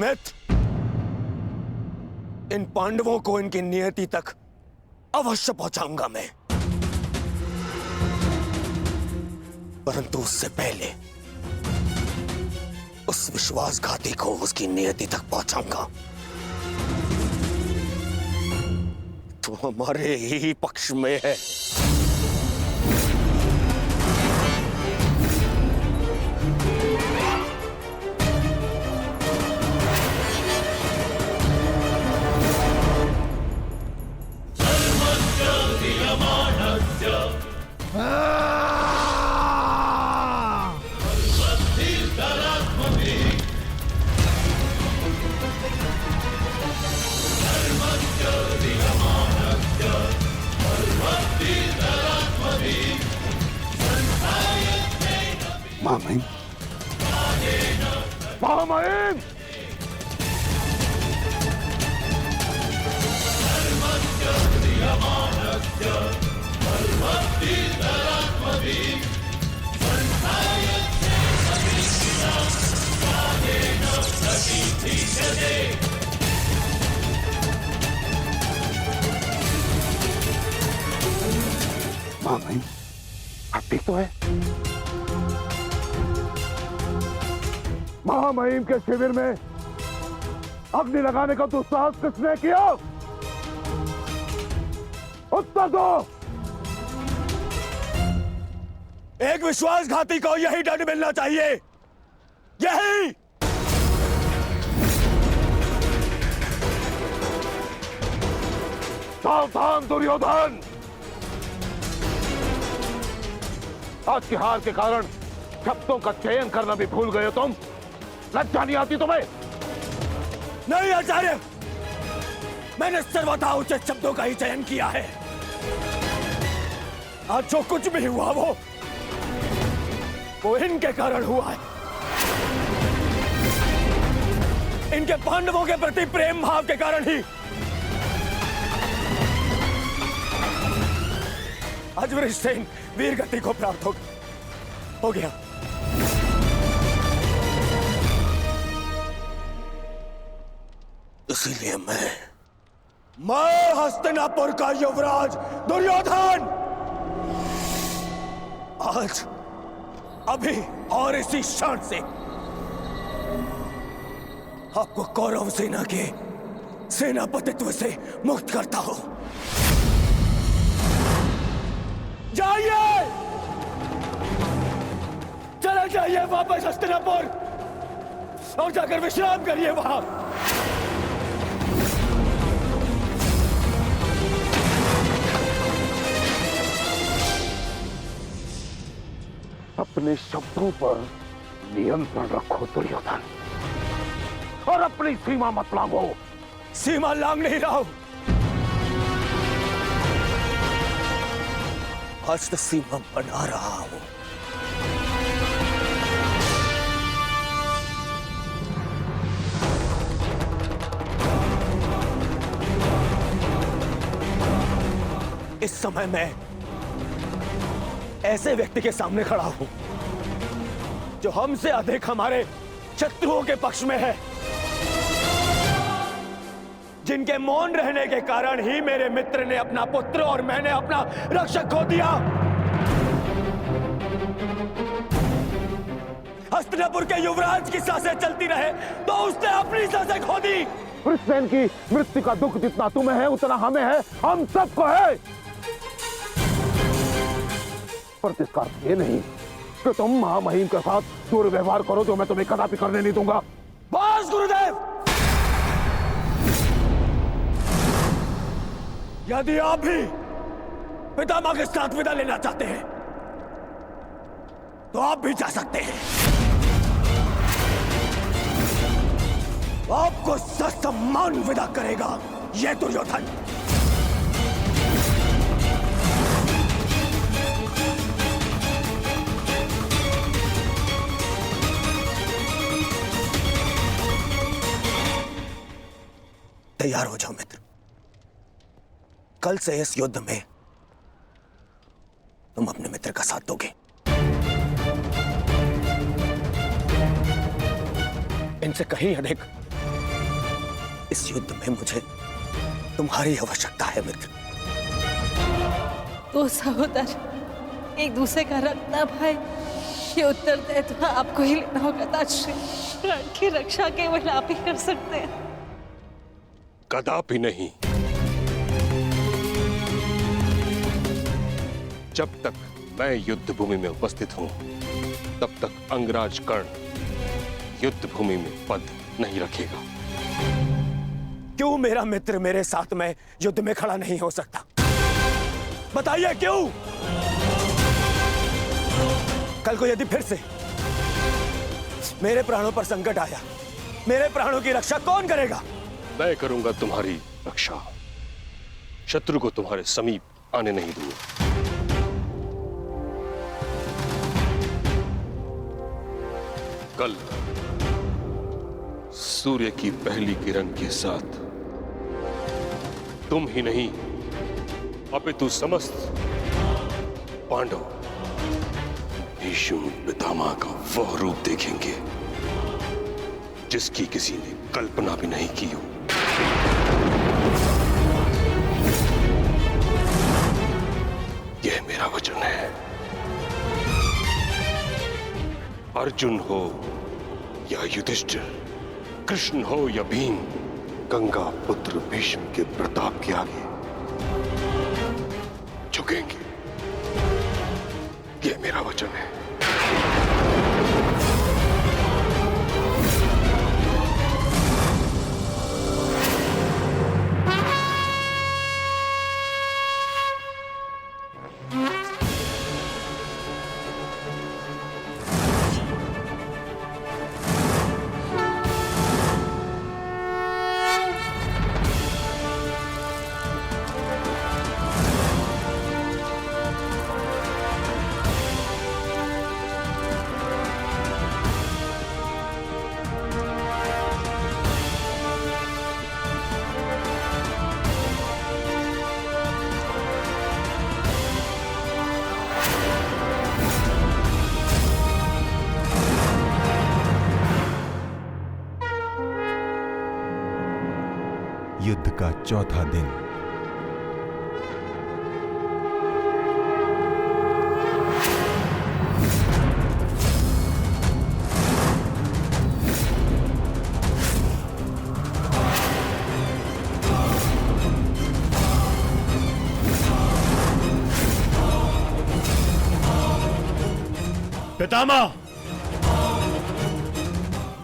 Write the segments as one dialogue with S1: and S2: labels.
S1: मित्र, इन पांडवों को इनकी नियति तक अवश्य पहुंचाऊंगा मैं, परंतु उससे पहले उस विश्वासघाती को उसकी नियति तक पहुंचाऊंगा। तो हमारे ही पक्ष में है।
S2: महामहिम, महामहिम, महामहिम, आप ठीक तो है? महामहिम के शिविर में अग्नि लगाने का दुस्साहस किसने किया? उत्तर दो।
S1: एक विश्वासघाती को यही दंड मिलना चाहिए, यही।
S2: सावधान दुर्योधन, आज की हार के कारण शब्दों का चयन करना भी भूल गए हो तुम। लज्जा नहीं आती तुम्हें?
S1: नहीं आचार्य, मैंने सर्वथा उचित शब्दों का ही चयन किया है। आज जो कुछ भी हुआ वो इनके कारण हुआ है। इनके पांडवों के प्रति प्रेम भाव के कारण ही आज वृषसेन वीर गति को प्राप्त हो गया। इसीलिए मैं हस्तिनापुर का युवराज दुर्योधन आज अभी और इसी क्षण से आपको कौरव सेना के सेनापतित्व से मुक्त करता हूं। जाइए, चले जाइए वापस हस्तिनापुर और जाकर विश्राम करिए वहां।
S2: अपने शब्दों पर नियंत्रण रखो दुर्योधन, और अपनी सीमा मत लांघो।
S1: सीमा लांघ नहीं रहा हूं, आज तो सीमा बना रहा हूं। इस समय मैं ऐसे व्यक्ति के सामने खड़ा हूं जो हमसे अधिक हमारे शत्रुओं के पक्ष में है, जिनके मौन रहने के कारण ही मेरे मित्र ने अपना पुत्र और मैंने अपना रक्षक खो दिया। हस्तिनापुर के युवराज की सांसें चलती रहे तो उसने अपनी सांसें खो दी।
S2: वृषसेन की मृत्यु का दुख जितना तुम्हें है उतना हमें है, हम सबको है। पर इसका अर्थ ये नहीं कि तुम महामहिम के साथ दुर्व्यवहार करो, जो मैं तुम्हें कदापि करने नहीं दूंगा।
S1: बस गुरुदेव, यदि आप भी पितामह के साथ विदा लेना चाहते हैं तो आप भी जा सकते हैं। आपको ससम्मान विदा करेगा यह दुर्योधन। तैयार हो जाओ मित्र, कल से इस युद्ध में तुम अपने मित्र का साथ दोगे। इनसे कहीं अधिक इस युद्ध में मुझे तुम्हारी आवश्यकता है मित्र।
S3: दो सहोदर एक दूसरे का रखना भाई, ये उत्तरदायित्व आपको ही लेना होगा ताजश्री। प्राण की रक्षा केवल आप ही कर सकते हैं।
S4: कदापि नहीं। जब तक मैं युद्ध भूमि में उपस्थित हूं, तब तक अंगराज कर्ण युद्ध भूमि में पद नहीं रखेगा।
S1: क्यों मेरा मित्र मेरे साथ में युद्ध में खड़ा नहीं हो सकता? बताइए क्यों? कल को यदि फिर से मेरे प्राणों पर संकट आया, मेरे प्राणों की रक्षा कौन करेगा?
S4: मैं करूंगा तुम्हारी रक्षा। शत्रु को तुम्हारे समीप आने नहीं दूंगा। कल सूर्य की पहली किरण के साथ तुम ही नहीं अपितु समस्त पांडव भीष्म पितामह का वह रूप देखेंगे जिसकी किसी ने कल्पना भी नहीं की हो। यह मेरा वचन है। अर्जुन हो या युधिष्ठिर, कृष्ण हो या भीम, गंगा पुत्र भीष्म के प्रताप के आगे झुकेंगे। यह मेरा वचन है।
S5: युद्ध का चौथा दिन।
S6: पितामह,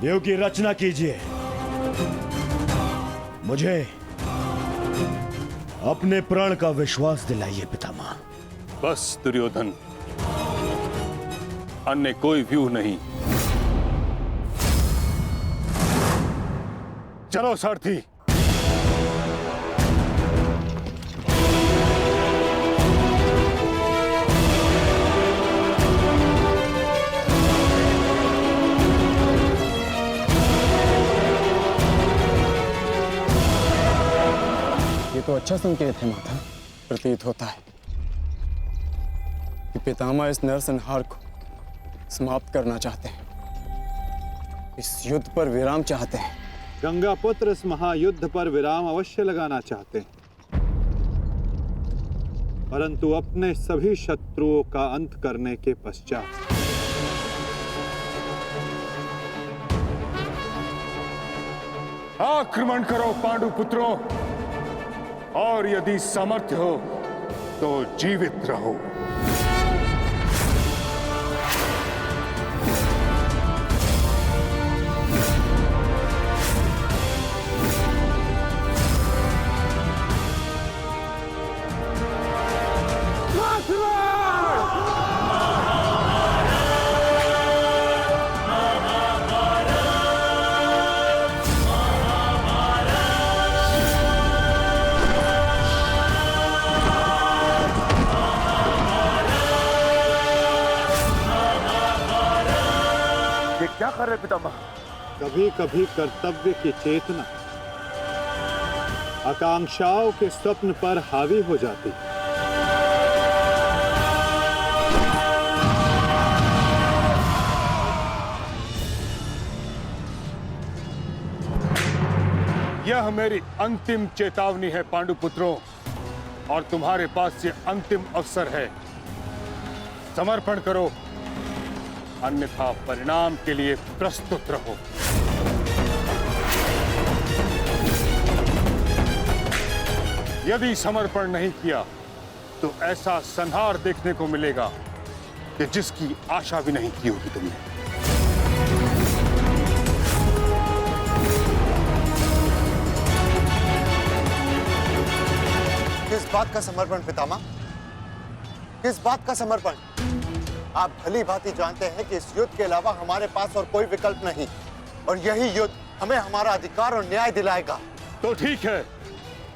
S6: देव की रचना कीजिए। मुझे अपने प्राण का विश्वास दिलाइए पितामह।
S4: बस दुर्योधन, अन्य कोई व्यूह नहीं। चलो सारथी।
S7: तो अच्छा संकेत है माता। प्रतीत होता है कि पितामह इस नरसंहार को समाप्त करना चाहते हैं, इस युद्ध पर विराम चाहते हैं।
S8: गंगा पुत्र इस महायुद्ध पर विराम अवश्य लगाना चाहते हैं, परंतु अपने सभी शत्रुओं का अंत करने के पश्चात।
S4: आक्रमण करो पांडु पुत्रों, और यदि सामर्थ्य हो तो जीवित रहो।
S1: क्या कर रहे पितामह?
S8: कभी कभी कर्तव्य की चेतना आकांक्षाओं के स्वप्न पर हावी हो जाती है।
S2: यह मेरी अंतिम चेतावनी है पांडुपुत्रों, और तुम्हारे पास ये अंतिम अवसर है। समर्पण करो, अन्यथा परिणाम के लिए प्रस्तुत रहो। यदि समर्पण नहीं किया तो ऐसा संहार देखने को मिलेगा कि जिसकी आशा भी नहीं की होगी तुमने।
S9: किस बात का समर्पण पितामह? किस बात का समर्पण? आप भली भांति जानते हैं कि इस युद्ध के अलावा हमारे पास और कोई विकल्प नहीं, और यही युद्ध हमें हमारा अधिकार और न्याय दिलाएगा।
S2: तो ठीक है,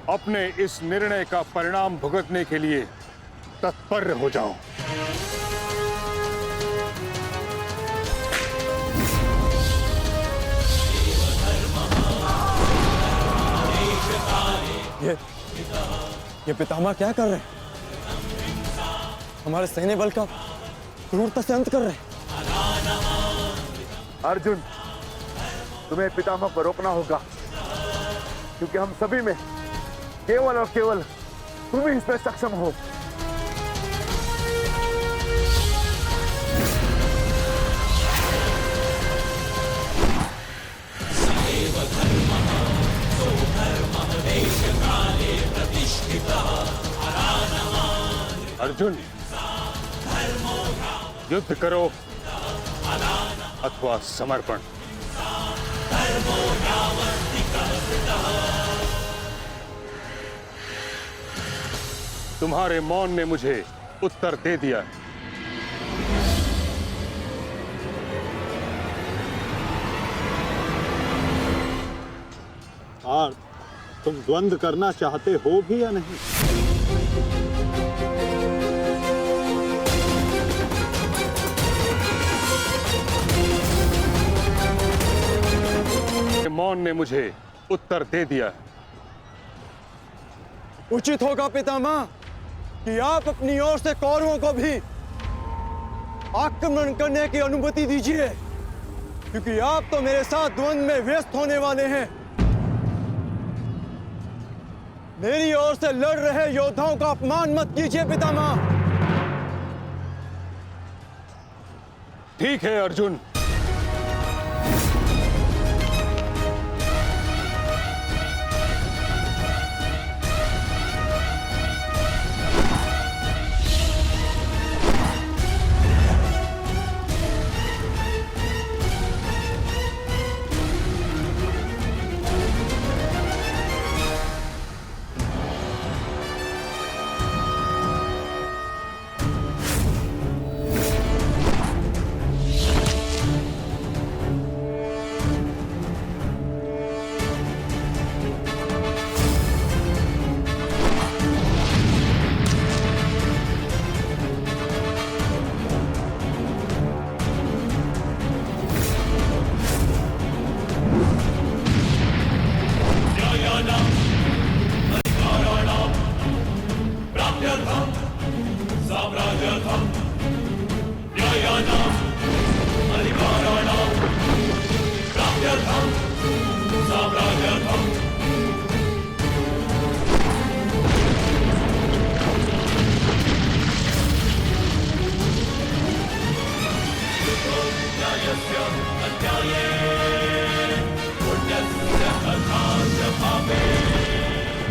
S2: अपने इस निर्णय का परिणाम भुगतने के लिए तत्पर हो जाओ।
S7: ये पितामह क्या कर रहे हैं? हमारे सैन्य बल का क्रूरता से अंत कर रहे हैं।
S2: अर्जुन, तुम्हें पितामह को रोकना होगा, क्योंकि हम सभी में केवल और केवल तुम ही इसमें सक्षम हो। अर्जुन, युद्ध करो अथवा समर्पण। तुम्हारे मौन ने मुझे उत्तर दे दिया।
S8: और तुम द्वंद्व करना चाहते हो भी या नहीं?
S2: मौन ने मुझे उत्तर दे दिया।
S7: उचित होगा पितामह कि आप अपनी ओर से कौरवों को भी आक्रमण करने की अनुमति दीजिए, क्योंकि आप तो मेरे साथ द्वंद्व में व्यस्त होने वाले हैं। मेरी ओर से लड़ रहे योद्धाओं का अपमान मत कीजिए पितामह।
S2: ठीक है अर्जुन,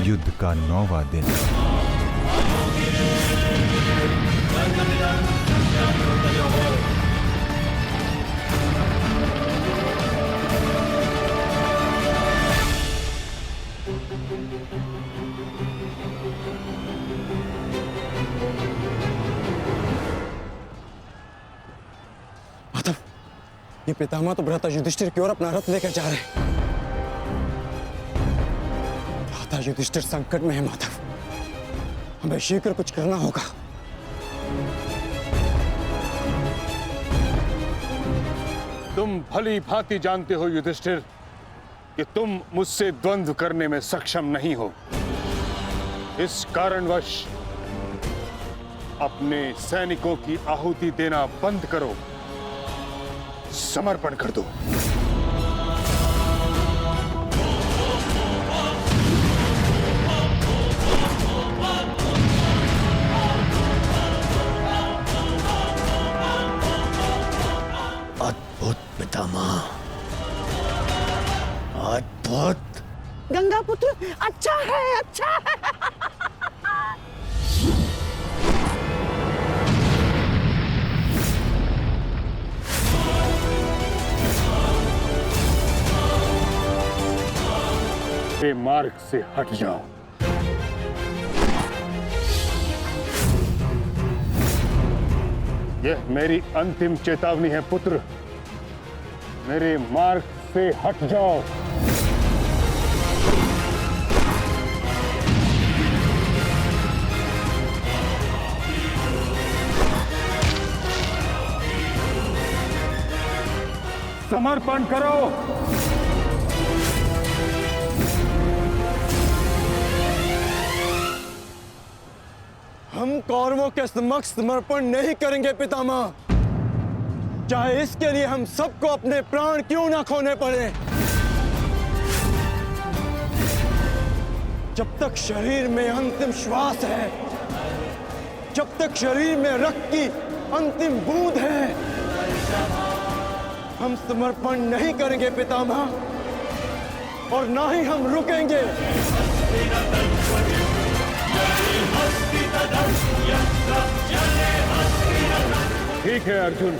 S5: युद्ध का 9वां दिन।
S7: माधव, ये पितामह तो भ्राता युधिष्ठिर की ओर अपना रथ लेकर जा रहे हैं। भ्राता युधिष्ठिर संकट में है माधव, हमें शीघ्र कुछ करना होगा।
S2: तुम भली भांति जानते हो युधिष्ठिर कि तुम मुझसे द्वंद्व करने में सक्षम नहीं हो। इस कारणवश अपने सैनिकों की आहुति देना बंद करो, समर्पण कर दो।
S6: अद्भुत।
S10: गंगा पुत्र अच्छा है, अच्छा है।
S2: मेरे मार्ग से हट जाओ। यह मेरी अंतिम चेतावनी है पुत्र, मेरे मार्ग से हट जाओ। समर्पण करो।
S7: हम कौरवों के समक्ष समर्पण नहीं करेंगे पितामह, चाहे इसके लिए हम सबको अपने प्राण क्यों ना खोने पड़े। जब तक शरीर में अंतिम श्वास है, जब तक शरीर में रक्त की अंतिम बूंद है, हम समर्पण नहीं करेंगे पितामह, और ना ही हम रुकेंगे।
S2: ठीक है अर्जुन,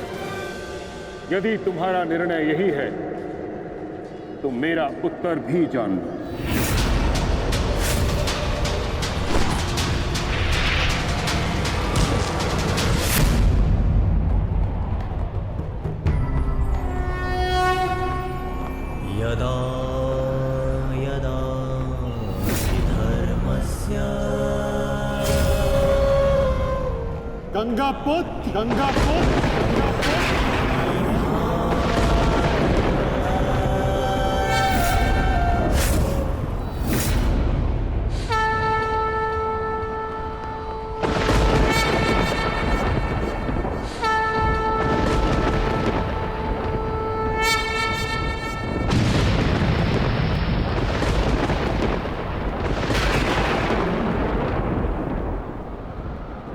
S2: यदि तुम्हारा निर्णय यही है तो मेरा उत्तर भी जान लो।
S11: यदा यदा धर्मस्य
S2: गंगापुत्र, गंगापुत्र,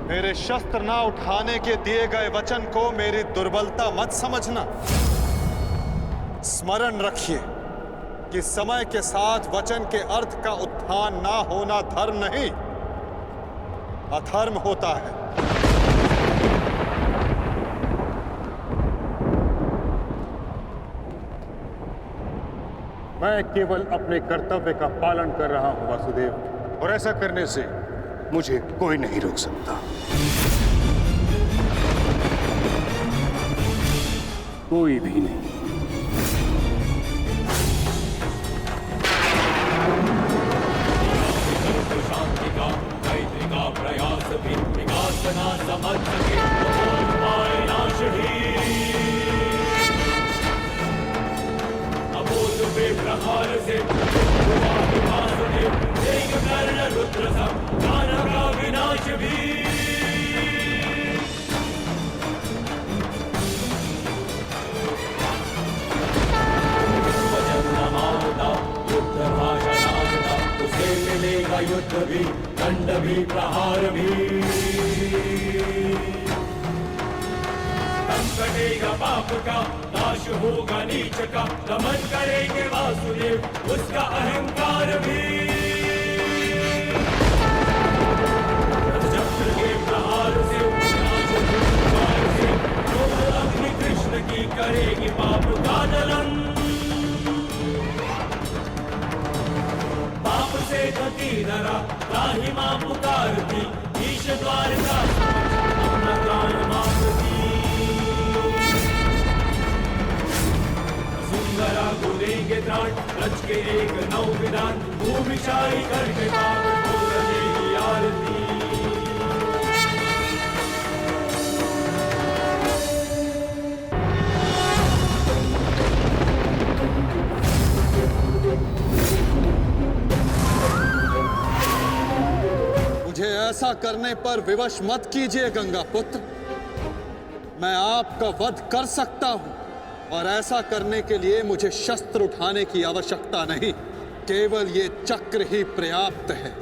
S8: मेरे शस्त्र ना उठाने के दिए गए वचन को मेरी दुर्बलता मत समझना। स्मरण रखिए कि समय के साथ वचन के अर्थ का उत्थान ना होना धर्म नहीं, अधर्म होता है।
S2: मैं केवल अपने कर्तव्य का पालन कर रहा हूं वासुदेव, और ऐसा करने से मुझे कोई नहीं रोक सकता। कोई भी नहीं।
S11: शांति का मैत्री का प्रयास भी विकास ना समझ सके तो पाए नाश ही। अबोध पे प्रहार से कर्ण रुद्र सब दानव का विनाश भी। वचन न मानता युद्ध भाषा नाचता, उसे मिलेगा युद्ध भी दंड भी प्रहार भी। दम कटेगा पाप का, नाश होगा नीच का, दमन करेंगे वासुदेव उसका अहंकार भी। चक्र के प्रहार से अग्नि कृष्ण की करेगी पाप का दलन। पाप से धकी धरा राही मां पुकारती, ईश द्वार का अपना प्राण मांगती। सुंदरा गुरेंगे त्राण रच के एक नौ विधान, भूमिशाही करके पावन को रचेगी आरती।
S8: मुझे ऐसा करने पर विवश मत कीजिए गंगा पुत्र। मैं आपका वध कर सकता हूं, और ऐसा करने के लिए मुझे शस्त्र उठाने की आवश्यकता नहीं, केवल ये चक्र ही पर्याप्त है।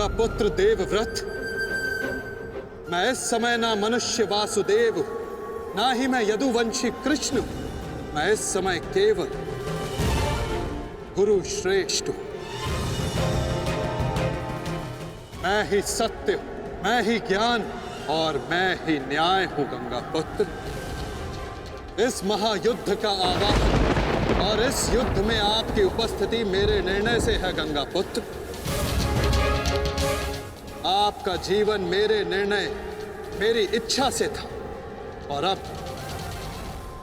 S8: गंगा पुत्र देवव्रत, मैं इस समय ना मनुष्य वासुदेव हूं, ना ही मैं यदुवंशी कृष्ण हूं। मैं इस समय केवल गुरु श्रेष्ठ हूं। मैं ही सत्य हूं, मैं ही ज्ञान और मैं ही न्याय हूं गंगा पुत्र। इस महायुद्ध का आवाहन और इस युद्ध में आपकी उपस्थिति मेरे निर्णय से है गंगा पुत्र। आपका जीवन मेरे निर्णय, मेरी इच्छा से था और अब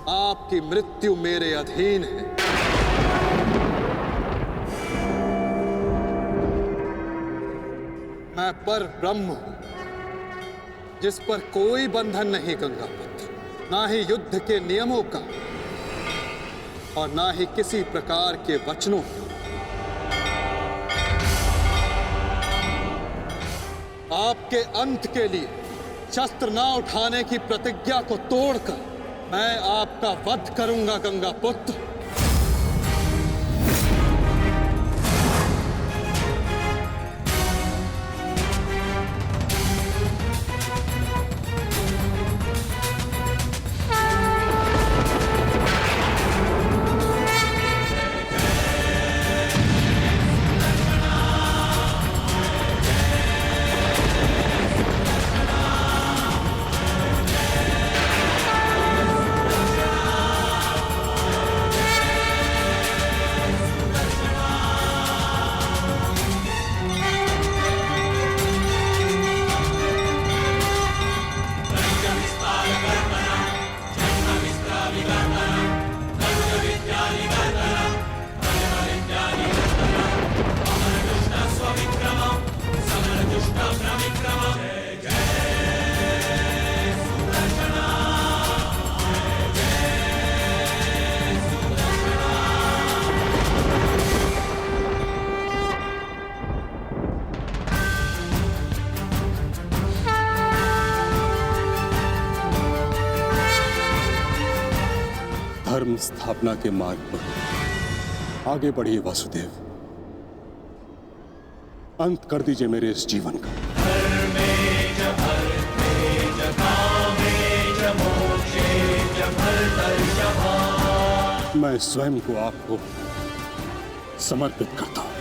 S8: आपकी मृत्यु मेरे अधीन है। मैं पर ब्रह्म हूं, जिस पर कोई बंधन नहीं गंगा पुत्र, ना ही युद्ध के नियमों का और ना ही किसी प्रकार के वचनों का। आपके अंत के लिए शस्त्र ना उठाने की प्रतिज्ञा को तोड़कर मैं आपका वध करूंगा गंगा पुत्र।
S2: धर्म स्थापना के मार्ग पर आगे बढ़िए वासुदेव। अंत कर दीजिए मेरे इस जीवन का। मैं स्वयं को आपको समर्पित करता हूं।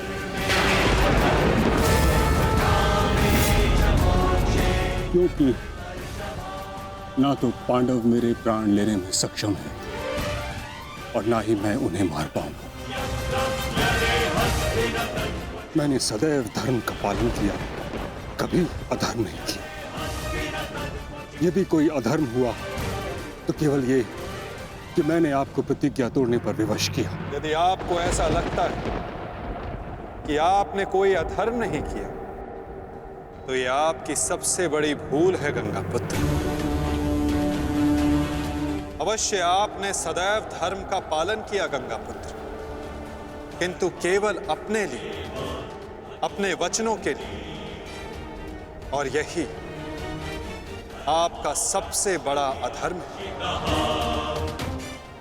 S2: क्योंकि ना तो पांडव मेरे प्राण लेने में सक्षम है और ना ही मैं उन्हें मार पाऊंगा। मैंने सदैव धर्म का पालन किया, कभी अधर्म नहीं किया। यदि कोई अधर्म हुआ तो केवल ये कि मैंने आपको प्रतिज्ञा तोड़ने पर विवश किया।
S8: यदि आपको ऐसा लगता है कि आपने कोई अधर्म नहीं किया तो यह आपकी सबसे बड़ी भूल है गंगा पुत्र। अवश्य आपने सदैव धर्म का पालन किया गंगा पुत्र, किंतु केवल अपने लिए, अपने वचनों के लिए। और यही आपका सबसे बड़ा अधर्म है।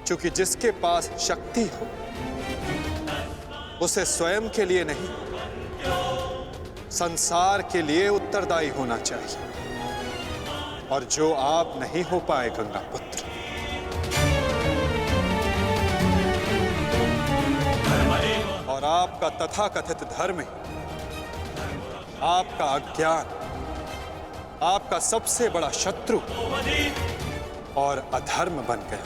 S8: क्योंकि जिसके पास शक्ति हो उसे स्वयं के लिए नहीं, संसार के लिए उत्तरदायी होना चाहिए। और जो आप नहीं हो पाए गंगा पुत्र। और आपका तथाकथित धर्म ही आपका अज्ञान, आपका सबसे बड़ा शत्रु और अधर्म बन गया।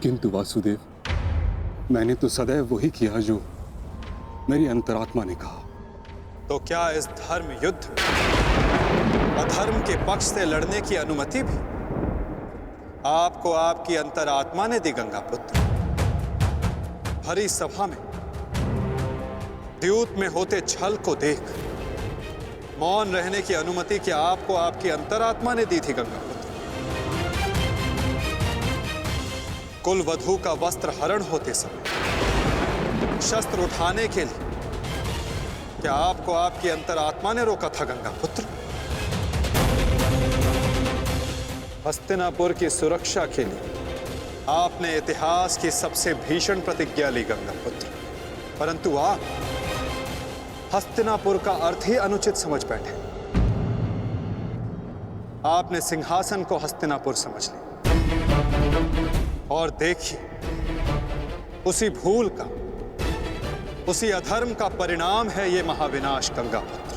S2: किंतु वासुदेव, मैंने तो सदैव वही किया जो मेरी अंतरात्मा ने कहा।
S8: तो क्या इस धर्म युद्ध में अधर्म के पक्ष से लड़ने की अनुमति भी आपको आपकी अंतरात्मा ने दी गंगा पुत्र? भरी सभा में द्यूत में होते छल को देख मौन रहने की अनुमति क्या आपको आपकी अंतरात्मा ने दी थी गंगा पुत्र? कुल वधू का वस्त्र हरण होते समय शस्त्र उठाने के लिए क्या आपको आपकी अंतरात्मा ने रोका था गंगा पुत्र? हस्तिनापुर की सुरक्षा के लिए आपने इतिहास की सबसे भीषण प्रतिज्ञा ली गंगा पुत्र। परंतु आप हस्तिनापुर का अर्थ ही अनुचित समझ बैठे। आपने सिंहासन को हस्तिनापुर समझ लिया और देखिए, उसी भूल का, उसी अधर्म का परिणाम है ये महाविनाश गंगापुत्र।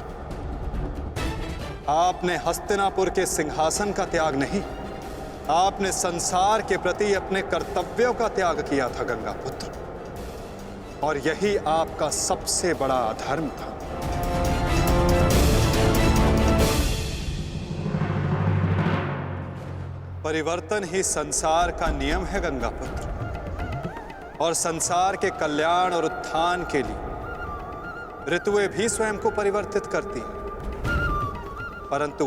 S8: आपने हस्तिनापुर के सिंहासन का त्याग नहीं, आपने संसार के प्रति अपने कर्तव्यों का त्याग किया था गंगापुत्र, और यही आपका सबसे बड़ा अधर्म था। परिवर्तन ही संसार का नियम है गंगापुत्र, और संसार के कल्याण और उत्थान के लिए ऋतुएं भी स्वयं को परिवर्तित करती हैं, परंतु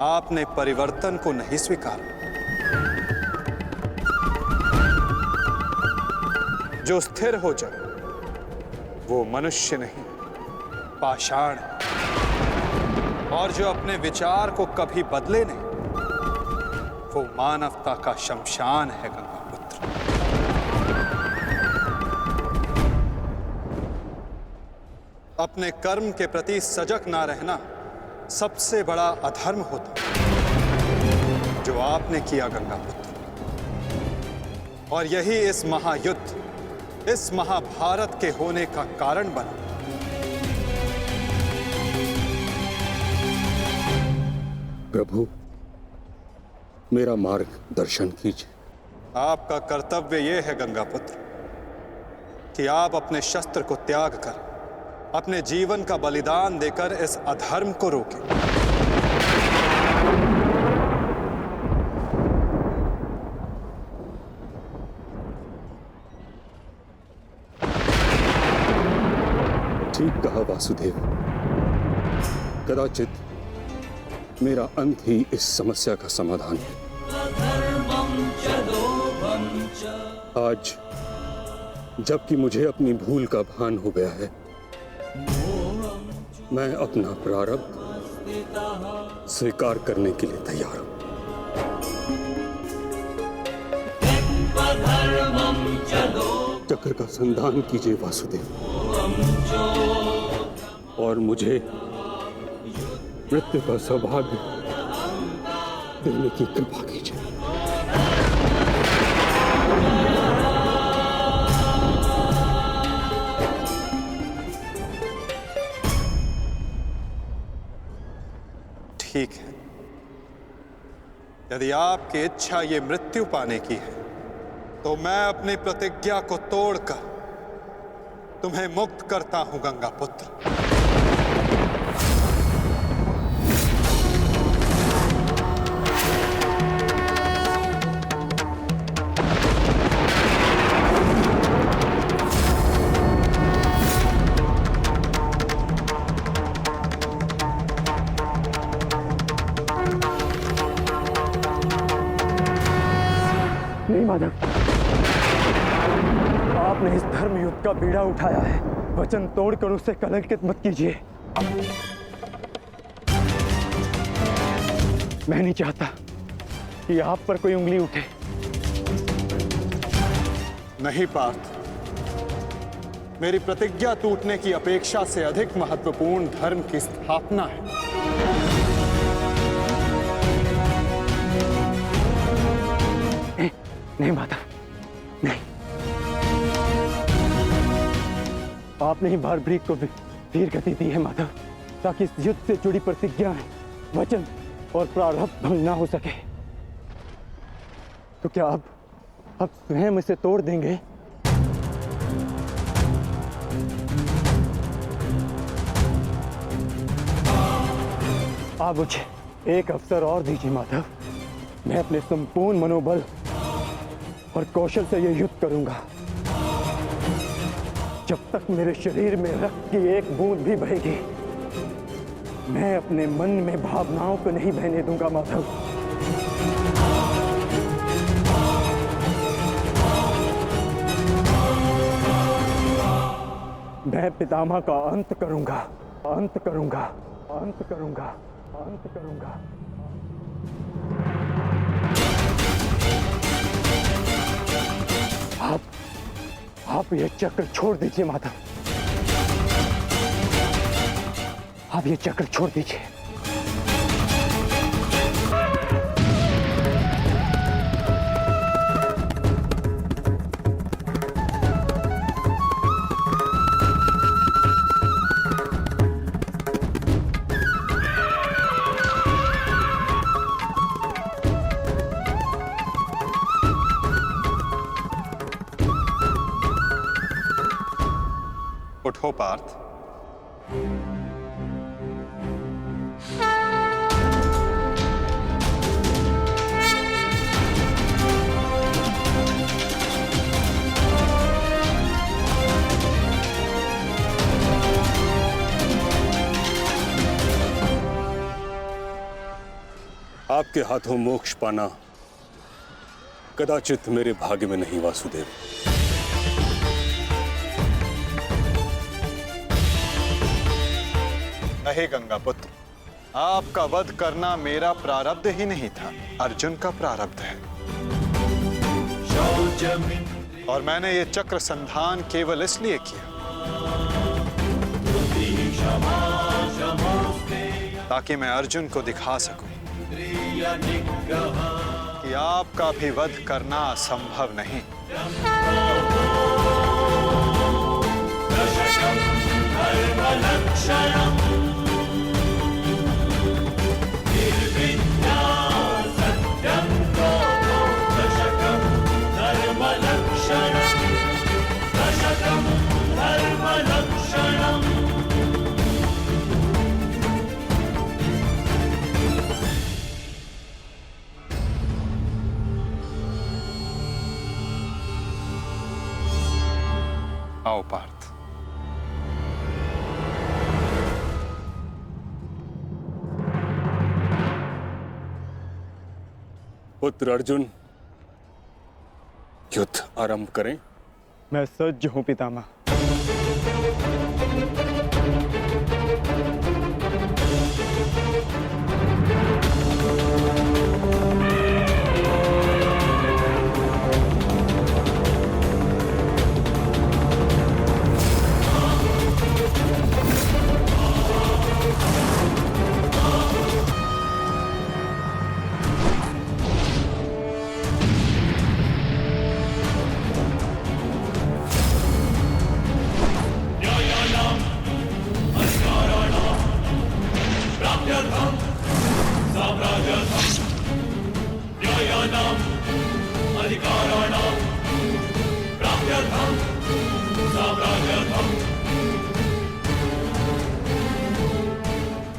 S8: आपने परिवर्तन को नहीं स्वीकारा। जो स्थिर हो जाए वो मनुष्य नहीं, पाषाण है, और जो अपने विचार को कभी बदले नहीं वो मानवता का शमशान है गंगापुत्र। अपने कर्म के प्रति सजग ना रहना सबसे बड़ा अधर्म होता जो आपने किया गंगापुत्र, और यही इस महायुद्ध, इस महाभारत के होने का कारण बना।
S4: प्रभु, मेरा मार्ग दर्शन कीजिए।
S8: आपका कर्तव्य यह है गंगापुत्र कि आप अपने शस्त्र को त्याग कर अपने जीवन का बलिदान देकर इस अधर्म को रोकें।
S4: ठीक कहा वासुदेव। कदाचित मेरा अंत ही इस समस्या का समाधान है। आज जबकि मुझे अपनी भूल का भान हो गया है, मैं अपना प्रारब्ध स्वीकार करने के लिए तैयार हूं। चक्र का संधान कीजिए वासुदेव, और मुझे मृत्यु का सौभाग्य देने की कृपा कीजिए।
S8: ठीक है, यदि आपकी इच्छा ये मृत्यु पाने की है तो मैं अपनी प्रतिज्ञा को तोड़कर तुम्हें मुक्त करता हूं गंगापुत्र।
S1: नहीं माधव, आपने इस धर्म युद्ध का बीड़ा उठाया है, वचन तोड़कर उसे कलंकित मत कीजिए। मैं नहीं चाहता कि आप पर कोई उंगली उठे।
S8: नहीं पार्थ, मेरी प्रतिज्ञा टूटने की अपेक्षा से अधिक महत्वपूर्ण धर्म की स्थापना है।
S1: नहीं माता, नहीं। आपने ही भारभृग को वीर गति दी है माधव, ताकि इस युद्ध से जुड़ी प्रतिज्ञाएं, वचन और प्रारब्ध भंग ना हो सके। तो क्या आप स्वयं इसे तोड़ देंगे? आप मुझे एक अवसर और दीजिए माधव, मैं अपने संपूर्ण मनोबल और कौशल से यह युद्ध करूंगा। जब तक मेरे शरीर में रक्त की एक बूंद भी बहेगी, मैं अपने मन में भावनाओं को नहीं बहने दूंगा माधव। मैं पितामह का अंत करूंगा, अंत करूंगा, अंत करूंगा, अंत करूंगा। आप ये चक्र छोड़ दीजिए माधव, आप ये चक्र छोड़ दीजिए।
S8: उठो पार्थ।
S4: आपके हाथों मोक्ष पाना कदाचित मेरे भाग्य में नहीं वासुदेव।
S8: नहीं गंगा पुत्र, आपका वध करना मेरा प्रारब्ध ही नहीं था, अर्जुन का प्रारब्ध है। और मैंने ये चक्र संधान केवल इसलिए किया ताकि मैं अर्जुन को दिखा सकूं कि आपका भी वध करना असंभव नहीं। आओ पार्थ।
S4: पुत्र अर्जुन, युद्ध आरंभ करें।
S1: मैं सज्ज हूं पितामह।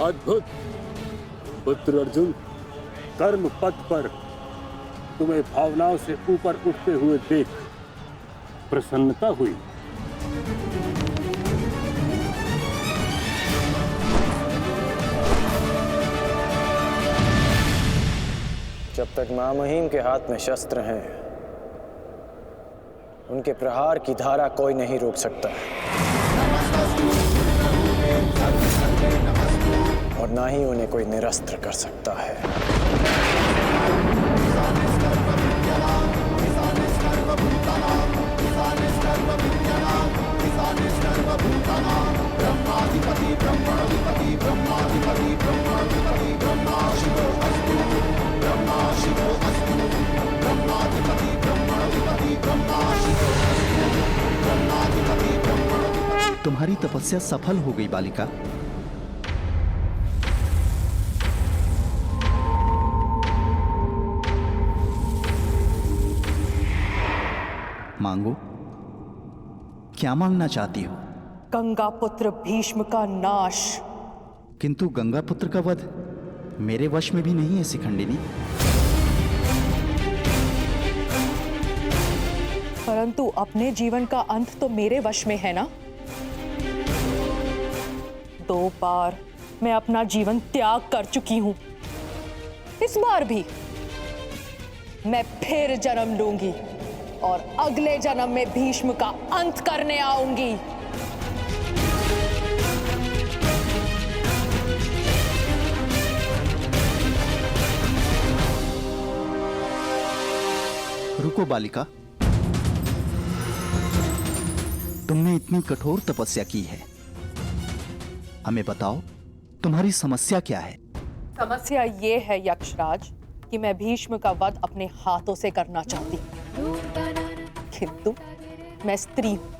S4: अद्भुत पुत्र अर्जुन, कर्म पथ पर तुम्हें भावनाओं से ऊपर उठते हुए देख प्रसन्नता हुई।
S12: जब तक महामहिम के हाथ में शस्त्र हैं, उनके प्रहार की धारा कोई नहीं रोक सकता और ना ही उन्हें कोई निरस्त्र कर सकता है।
S13: तुम्हारी तपस्या सफल हो गई बालिका। मांगो, क्या मांगना चाहती हो?
S10: गंगा पुत्र भीष्म का नाश।
S13: किंतु गंगा पुत्र का वध मेरे वश में भी नहीं है शिखंडिनी।
S10: परंतु अपने जीवन का अंत तो मेरे वश में है ना। 2 बार मैं अपना जीवन त्याग कर चुकी हूं। इस बार भी मैं फिर जन्म लूंगी और अगले जन्म में भीष्म का अंत करने आऊंगी।
S13: रुको बालिका, तुमने इतनी कठोर तपस्या की है। हमें बताओ, तुम्हारी समस्या क्या है?
S10: समस्या ये है यक्षराज कि मैं भीष्म का वध अपने हाथों से करना चाहती हूँ, किंतु मैं स्त्री हूँ,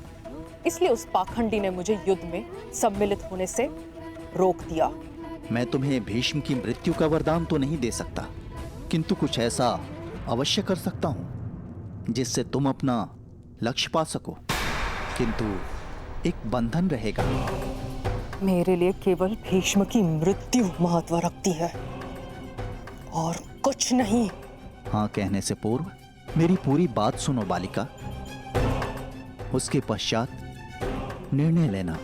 S10: इसलिए उस पाखंडी ने मुझे युद्ध में सम्मिलित होने से रोक दिया।
S13: मैं तुम्हें भीष्म की मृत्यु का वरदान तो नहीं दे सकता, किंतु कुछ ऐसा अवश्य कर सकता हूं जिससे तुम अपना लक्ष्य पा सको, किंतु एक बंधन रहेगा।
S10: मेरे लिए केवल भीष्म की मृत्यु महत्व रखती है और कुछ नहीं।
S13: हाँ कहने से पूर्व मेरी पूरी बात सुनो बालिका, उसके पश्चात निर्णय लेना।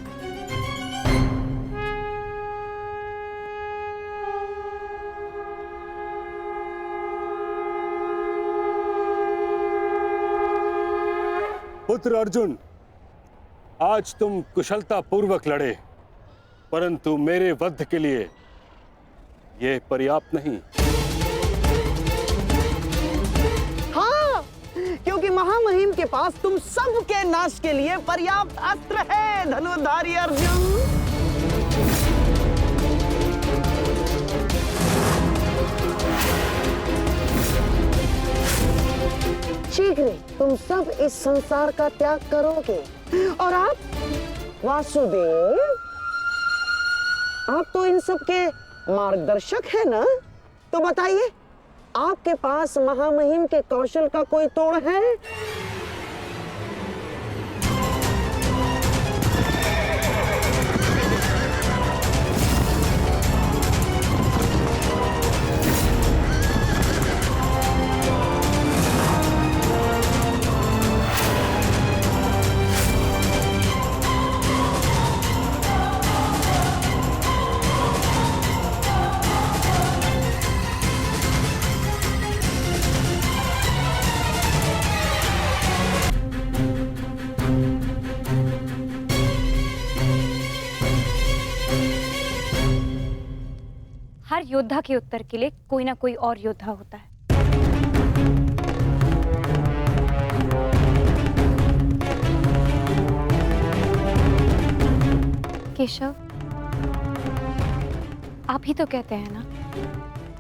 S2: पुत्र अर्जुन, आज तुम कुशलता पूर्वक लड़े, परंतु मेरे वध के लिए यह पर्याप्त नहीं।
S14: हाँ, क्योंकि महामहिम के पास तुम सबके नाश के लिए पर्याप्त अस्त्र है धनुर्धारी अर्जुन। शीघ्र तुम सब इस संसार का त्याग करोगे और आप वासुदेव, आप तो इन सब के मार्गदर्शक है ना, तो बताइए आपके पास महामहिम के कौशल का कोई तोड़ है?
S15: हर योद्धा के उत्तर के लिए कोई ना कोई और योद्धा होता है। केशव, आप ही तो कहते हैं ना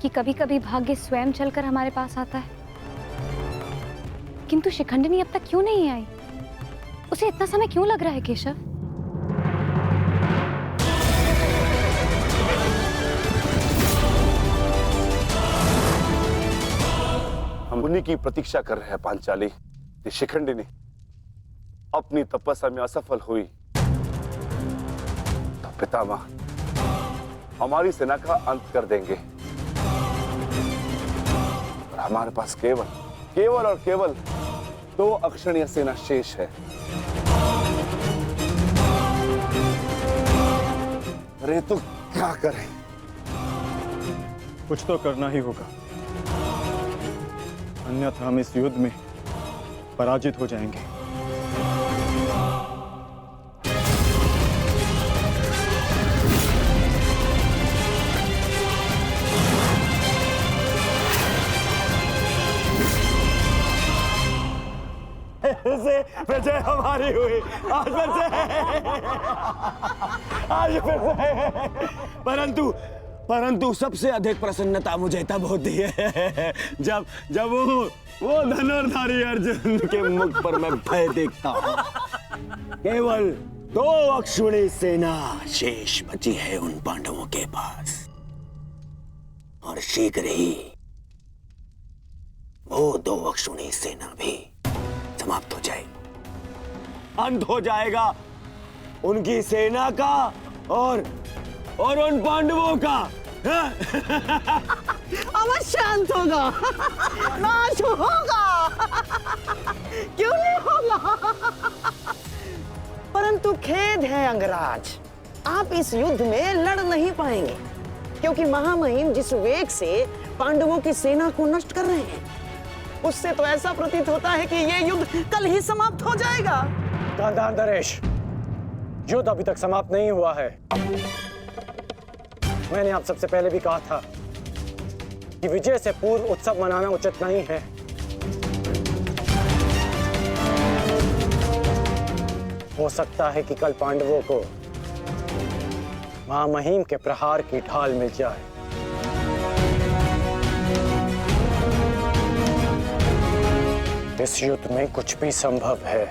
S15: कि कभी कभी भाग्य स्वयं चलकर हमारे पास आता है, किंतु शिखंडिनी अब तक क्यों नहीं आई? उसे इतना समय क्यों लग रहा है केशव?
S16: हम उन्हीं की प्रतीक्षा कर रहे हैं पांचाली। ये शिखंडिनी अपनी तपस्या में असफल हुई तो पितामह हमारी सेना का अंत कर देंगे और हमारे पास केवल और केवल 2 अक्षणीय सेना शेष है। अरे तो क्या करें?
S1: कुछ तो करना ही होगा, अन्यथा हम इस युद्ध में पराजित हो जाएंगे।
S7: विजय हमारी हुई आज फिर से परंतु सबसे अधिक प्रसन्नता मुझे तब होती है जब वो धनुर्धारी अर्जुन के मुख पर मैं भय देखता हूँ। केवल 2 अक्षुणी सेना शेष बची है उन पांडवों के पास और शीघ्र ही वो 2 अक्षुणी सेना भी समाप्त हो जाएगी, अंत हो जाएगा उनकी सेना का और उन पांडवों का। अवश्य अंत होगा, नाश होगा, क्यों नहीं होगा? परंतु खेद है अंगराज, आप इस युद्ध में लड़ नहीं पाएंगे, क्योंकि महामहिम जिस वेग से पांडवों की सेना को नष्ट कर रहे हैं, उससे तो ऐसा प्रतीत होता है कि ये युद्ध कल ही समाप्त हो जाएगा।
S12: गांधार नरेश, युद्ध अभी तक समाप्त नहीं हुआ है। मैंने आप सबसे पहले भी कहा था कि विजय से पूर्व उत्सव मनाना उचित नहीं है। हो सकता है कि कल पांडवों को महामहिम के प्रहार की ढाल मिल जाए। इस युद्ध में कुछ भी संभव है।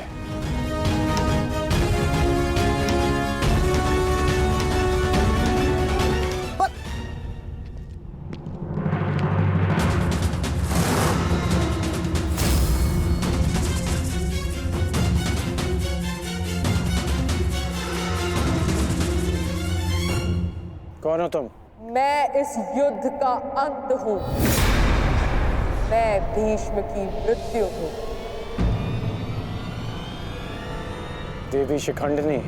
S12: कौन हो तुम?
S10: मैं इस युद्ध का अंत हूं। मैं भीष्म की मृत्यु हूं।
S12: देवी शिखंडिनी,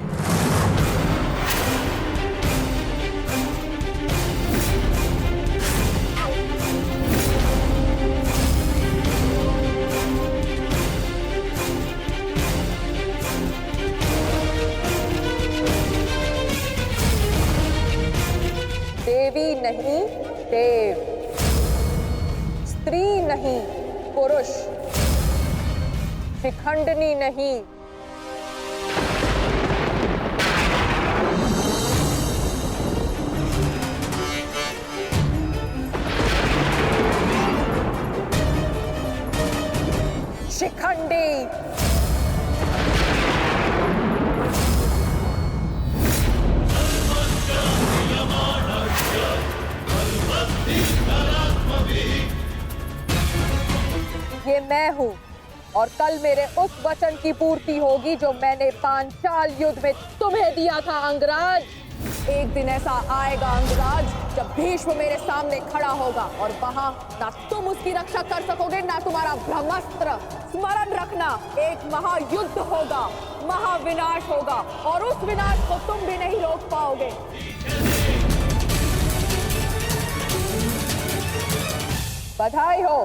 S10: देवी नहीं देव, स्त्री नहीं पुरुष, शिखंडिनी नहीं। शिखंडी। ये मैं हूँ और कल मेरे उस वचन की पूर्ति होगी जो मैंने पांचाल युद्ध में तुम्हें दिया था अंगराज। एक दिन ऐसा आएगा अंगराज जब भीष्म मेरे सामने खड़ा होगा और वहां ना तुम उसकी रक्षा कर सकोगे ना तुम्हारा ब्रह्मास्त्र। स्मरण रखना, एक महायुद्ध होगा, महाविनाश होगा और उस विनाश को तुम भी नहीं रोक पाओगे। बधाई हो,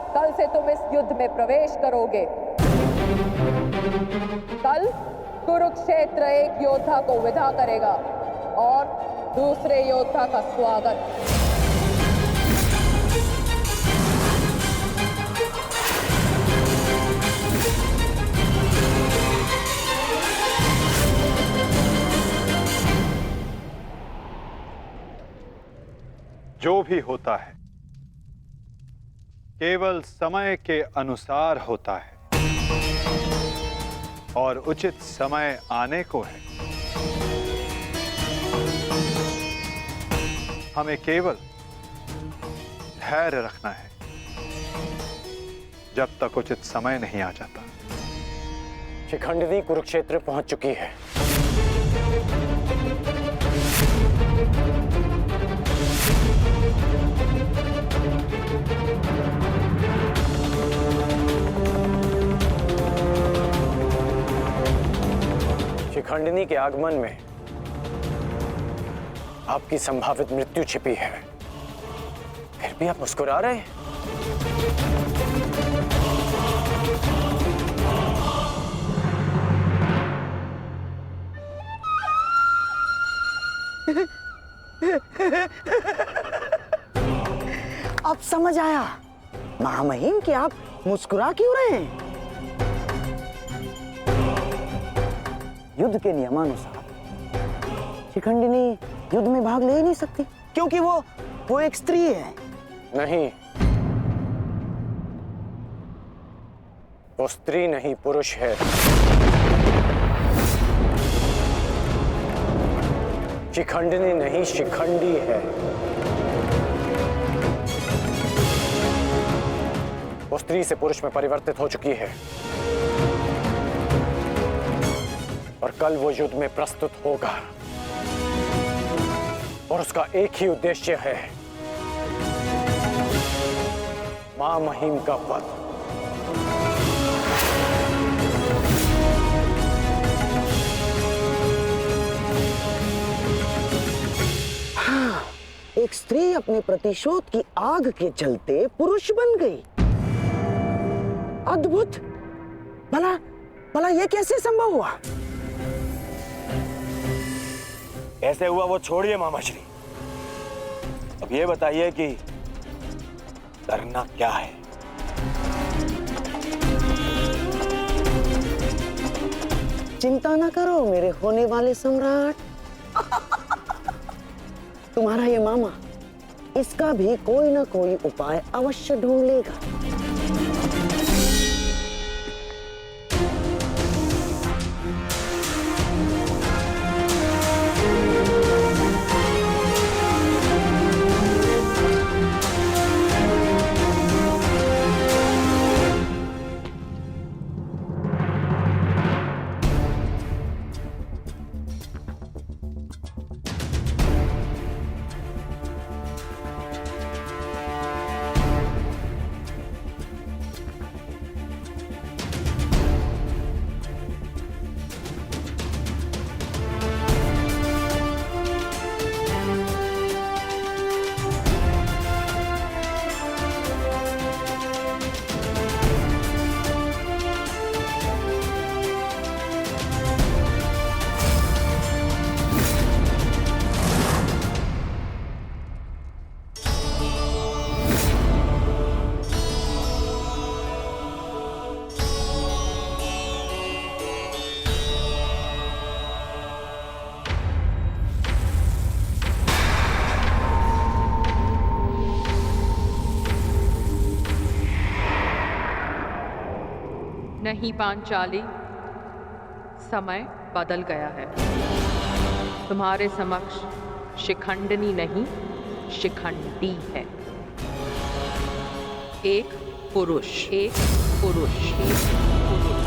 S10: कल से तुम इस युद्ध में प्रवेश करोगे। कल कुरुक्षेत्र एक योद्धा को विदा करेगा और दूसरे योद्धा का स्वागत।
S17: जो भी होता है केवल समय के अनुसार होता है और उचित समय आने को है। हमें केवल धैर्य रखना है जब तक उचित समय नहीं आ जाता।
S12: शिखंडिनी कुरुक्षेत्र पहुंच चुकी है। शिखंडिनी के आगमन में आपकी संभावित मृत्यु छिपी है, फिर भी आप मुस्कुरा रहे हैं।
S14: अब समझ आया महामहिम कि आप मुस्कुरा क्यों रहे हैं। युद्ध के नियमानुसार शिखंडिनी युद्ध में भाग ले ही नहीं सकती क्योंकि वो एक स्त्री है।
S12: नहीं, वो स्त्री नहीं पुरुष है। शिखंडिनी नहीं शिखंडी है। वो स्त्री से पुरुष में परिवर्तित हो चुकी है और कल वो युद्ध में प्रस्तुत होगा और उसका एक ही उद्देश्य है, मां महिम का वध।
S14: हाँ, एक स्त्री अपने प्रतिशोध की आग के चलते पुरुष बन गई। अद्भुत। भला ये कैसे संभव हुआ?
S7: ऐसे हुआ वो छोड़िए मामाश्री, अब ये बताइए कि करना क्या है।
S14: चिंता ना करो मेरे होने वाले सम्राट। तुम्हारा ये मामा इसका भी कोई ना कोई उपाय अवश्य ढूंढ लेगा।
S18: नहीं पांचाली, समय बदल गया है। तुम्हारे समक्ष शिखंडनी नहीं, शिखंडी है। एक पुरुष, एक पुरुष, एक पुरुष।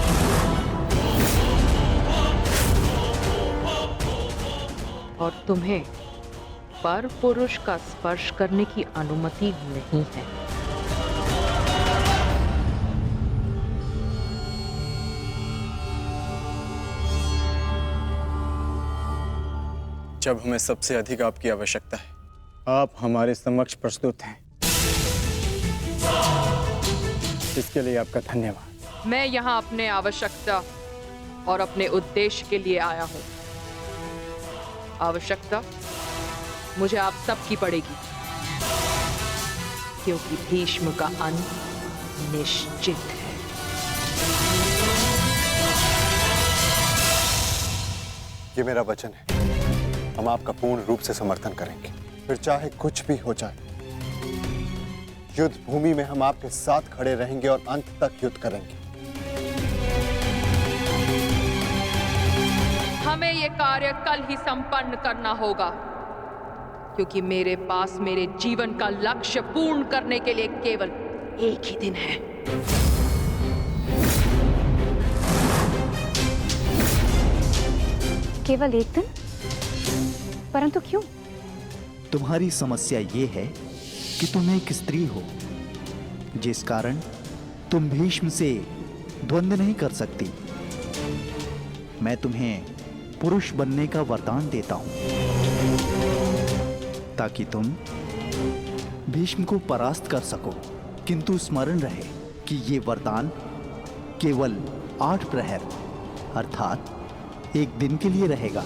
S18: और तुम्हें पर पुरुष का स्पर्श करने की अनुमति नहीं है।
S7: जब हमें सबसे अधिक आपकी आवश्यकता है, आप हमारे समक्ष प्रस्तुत हैं। इसके लिए आपका धन्यवाद।
S18: मैं यहाँ अपने आवश्यकता और अपने उद्देश्य के लिए आया हूँ। आवश्यकता मुझे आप सबकी पड़ेगी, क्योंकि भीष्म का अंत निश्चित है।
S9: ये मेरा वचन है, हम आपका पूर्ण रूप से समर्थन करेंगे, फिर चाहे कुछ भी हो जाए। युद्ध भूमि में हम आपके साथ खड़े रहेंगे और अंत तक युद्ध करेंगे।
S18: हमें ये कार्य कल ही संपन्न करना होगा, क्योंकि मेरे पास मेरे जीवन का लक्ष्य पूर्ण करने के लिए केवल एक ही दिन है।
S15: केवल एक दिन? परंतु क्यों?
S13: तुम्हारी समस्या ये है कि तुम एक स्त्री हो, जिस कारण तुम भीष्म से द्वंद्व नहीं कर सकती। मैं तुम्हें पुरुष बनने का वरदान देता हूं, ताकि तुम भीष्म को परास्त कर सको। किंतु स्मरण रहे कि ये वरदान केवल 8 प्रहर अर्थात एक दिन के लिए रहेगा।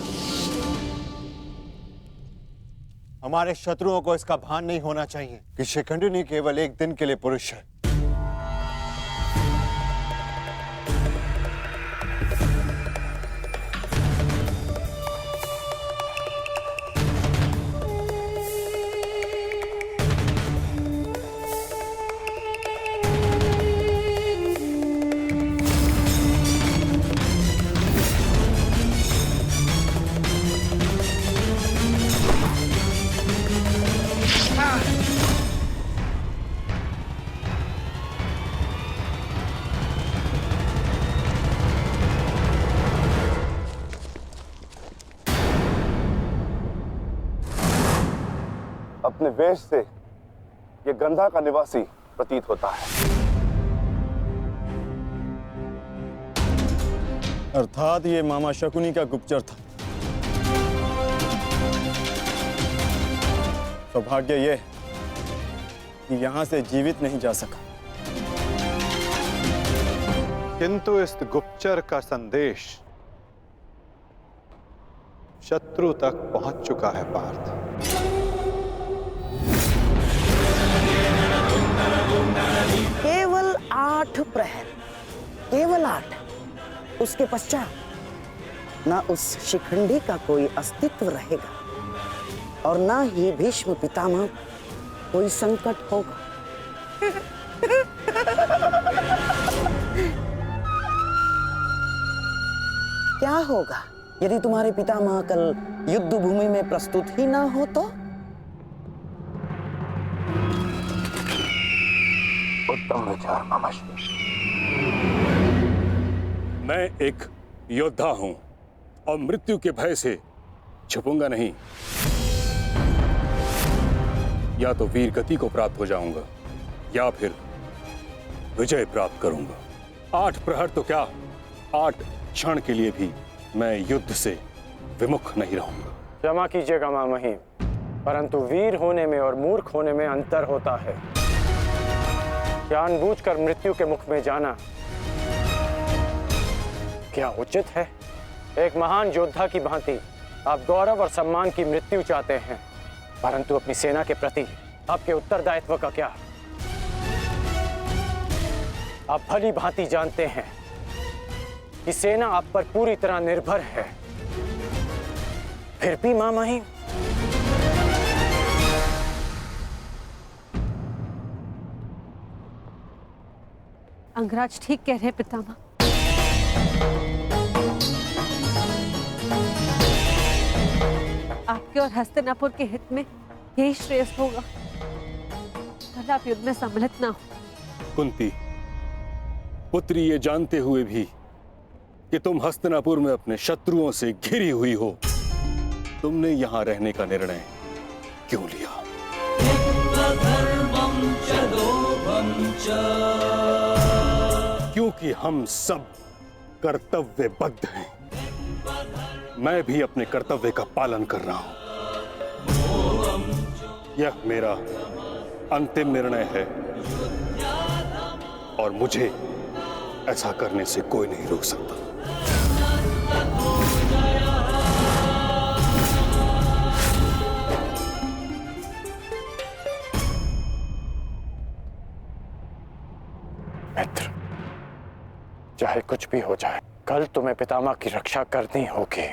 S9: हमारे शत्रुओं को इसका भान नहीं होना चाहिए कि शिखंडिनी केवल एक दिन के लिए पुरुष है।
S16: अपने वेश से ये गंधा का निवासी प्रतीत होता है।
S7: अर्थात ये मामा शकुनी का गुप्तचर था। सौभाग्य ये कि यहां से जीवित नहीं जा सका।
S17: किंतु इस गुप्तचर का संदेश शत्रु तक पहुंच चुका है पार्थ।
S14: केवल 8 प्रहर, केवल 8। उसके पश्चात ना उस शिखंडी का कोई अस्तित्व रहेगा और ना ही भीष्म पितामह कोई संकट होगा। क्या होगा यदि तुम्हारे पितामह कल युद्ध भूमि में प्रस्तुत ही ना हो तो?
S9: उत्तम विचार मामाश्री।
S2: मैं एक योद्धा हूं और मृत्यु के भय से छुपूंगा नहीं। या तो वीर गति को प्राप्त हो जाऊंगा या फिर विजय प्राप्त करूंगा। 8 प्रहर तो क्या, 8 क्षण के लिए भी मैं युद्ध से विमुख नहीं रहूंगा।
S12: क्षमा कीजिएगा महामहिम, परंतु वीर होने में और मूर्ख होने में अंतर होता है। जानबूझकर मृत्यु के मुख में जाना क्या उचित है? एक महान योद्धा की भांति आप गौरव और सम्मान की मृत्यु चाहते हैं, परंतु अपनी सेना के प्रति आपके उत्तरदायित्व का क्या? आप भली भांति जानते हैं कि सेना आप पर पूरी तरह निर्भर है, फिर भी महामहिम
S3: अंगराज ठीक कह रहे हैं पितामह। आपके और हस्तिनापुर के हित में यही श्रेष्ठ होगा। भले आप युद्ध में सम्मिलित ना हो।
S2: कुंती पुत्री, ये जानते हुए भी कि तुम हस्तिनापुर में अपने शत्रुओं से घिरी हुई हो, तुमने यहां रहने का निर्णय क्यों लिया? क्योंकि हम सब कर्तव्यबद्ध हैं। मैं भी अपने कर्तव्य का पालन कर रहा हूं। यह मेरा अंतिम निर्णय है और मुझे ऐसा करने से कोई नहीं रोक सकता।
S12: मित्र, चाहे कुछ भी हो जाए, कल तुम्हें पितामह की रक्षा करनी होगी।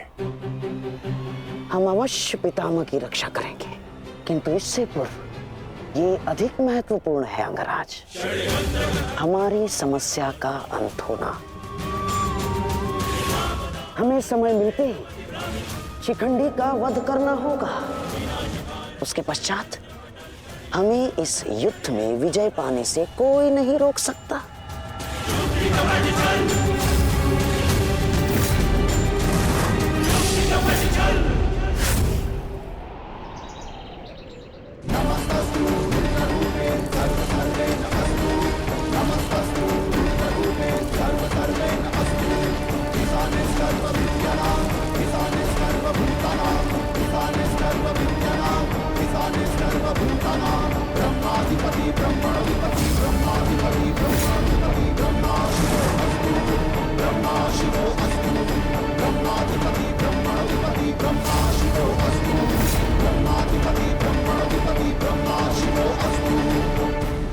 S14: हम अवश्य पितामह की रक्षा करेंगे, किंतु इससे पूर्व ये अधिक महत्वपूर्ण है अंगराज, हमारी समस्या का अंत होना। हमें समय मिलते ही शिखंडी का वध करना होगा। उसके पश्चात हमें इस युद्ध में विजय पाने से कोई नहीं रोक सकता।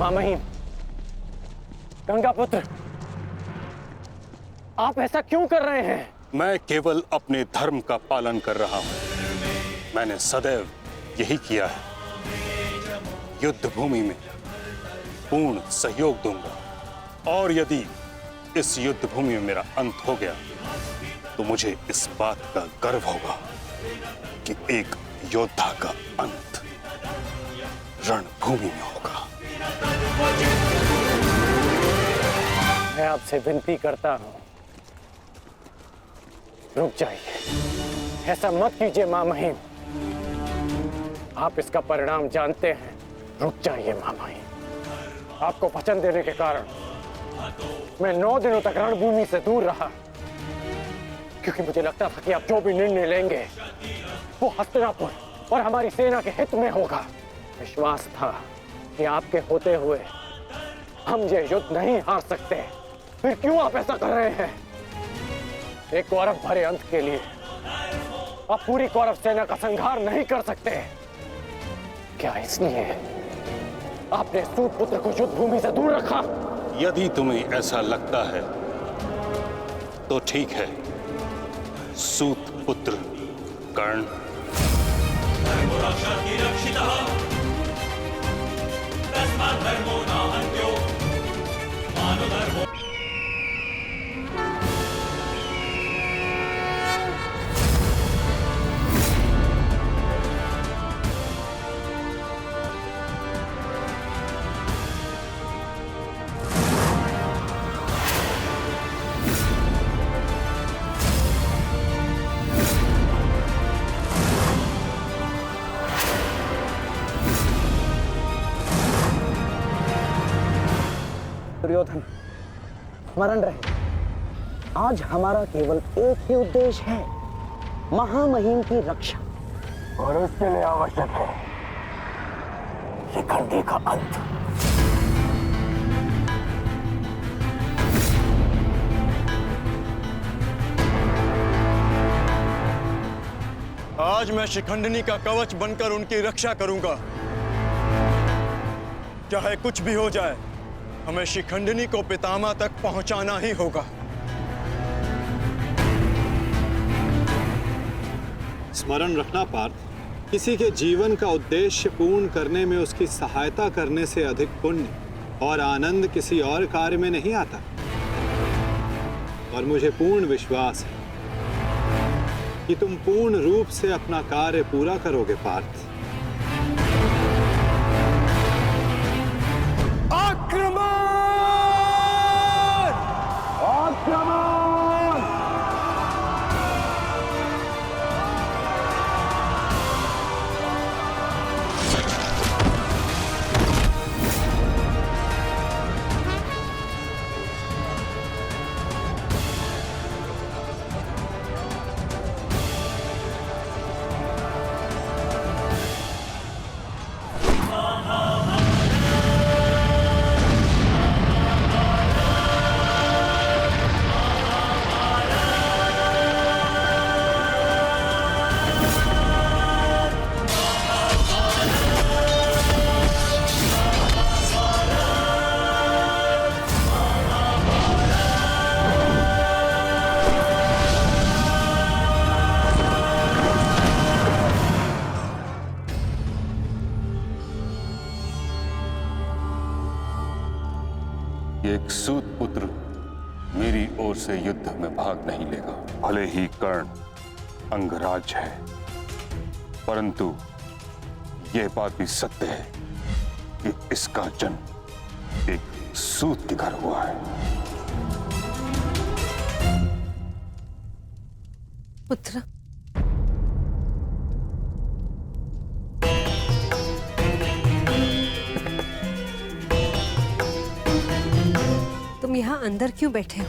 S12: महामहिम, गंगापुत्र, आप ऐसा क्यों कर रहे हैं?
S2: मैं केवल अपने धर्म का पालन कर रहा हूं। मैंने सदैव यही किया है। युद्ध भूमि में पूर्ण सहयोग दूंगा और यदि इस युद्ध भूमि में मेरा अंत हो गया तो मुझे इस बात का गर्व होगा कि एक योद्धा का अंत रणभूमि में होगा।
S12: मैं आपसे विनती करता हूं, रुक जाइए। ऐसा मत कीजिए महामहिम, आप इसका परिणाम जानते हैं। रुक जाइए महामहिम। आपको वचन देने के कारण मैं 9 दिनों तक रणभूमि से दूर रहा, क्योंकि मुझे लगता था कि आप जो भी निर्णय लेंगे वो हस्तिनापुर और हमारी सेना के हित में होगा। विश्वास था कि आपके होते हुए हम ये युद्ध नहीं हार सकते। फिर क्यों आप ऐसा कर रहे हैं? एक कौरव भरे अंत के लिए आप पूरी कौरव सेना का संहार नहीं कर सकते। क्या इसलिए आपने सूत पुत्र को युद्ध भूमि से दूर रखा?
S2: यदि तुम्हें ऐसा लगता है तो ठीक है।
S4: सूत पुत्र कर्ण,
S14: दुर्योधन, स्मरण रहे, आज हमारा केवल एक ही उद्देश्य है, महामहिम की रक्षा, और उसके लिए आवश्यक है शिखंडी का अंत।
S7: आज मैं शिखंडिनी का कवच बनकर उनकी रक्षा करूंगा। चाहे कुछ भी हो जाए, हमें शिखंडिनी को पितामह तक पहुंचाना ही होगा।
S8: स्मरण रखना पार्थ, किसी के जीवन का उद्देश्य पूर्ण करने में उसकी सहायता करने से अधिक पुण्य और आनंद किसी और कार्य में नहीं आता। और मुझे पूर्ण विश्वास है कि तुम पूर्ण रूप से अपना कार्य पूरा करोगे पार्थ।
S4: एक सूत पुत्र मेरी ओर से युद्ध में भाग नहीं लेगा। भले ही कर्ण अंगराज है, परंतु यह बात भी सत्य है कि इसका जन्म एक सूत के घर हुआ है।
S3: पुत्र, तुम यहाँ अंदर क्यों बैठे हो?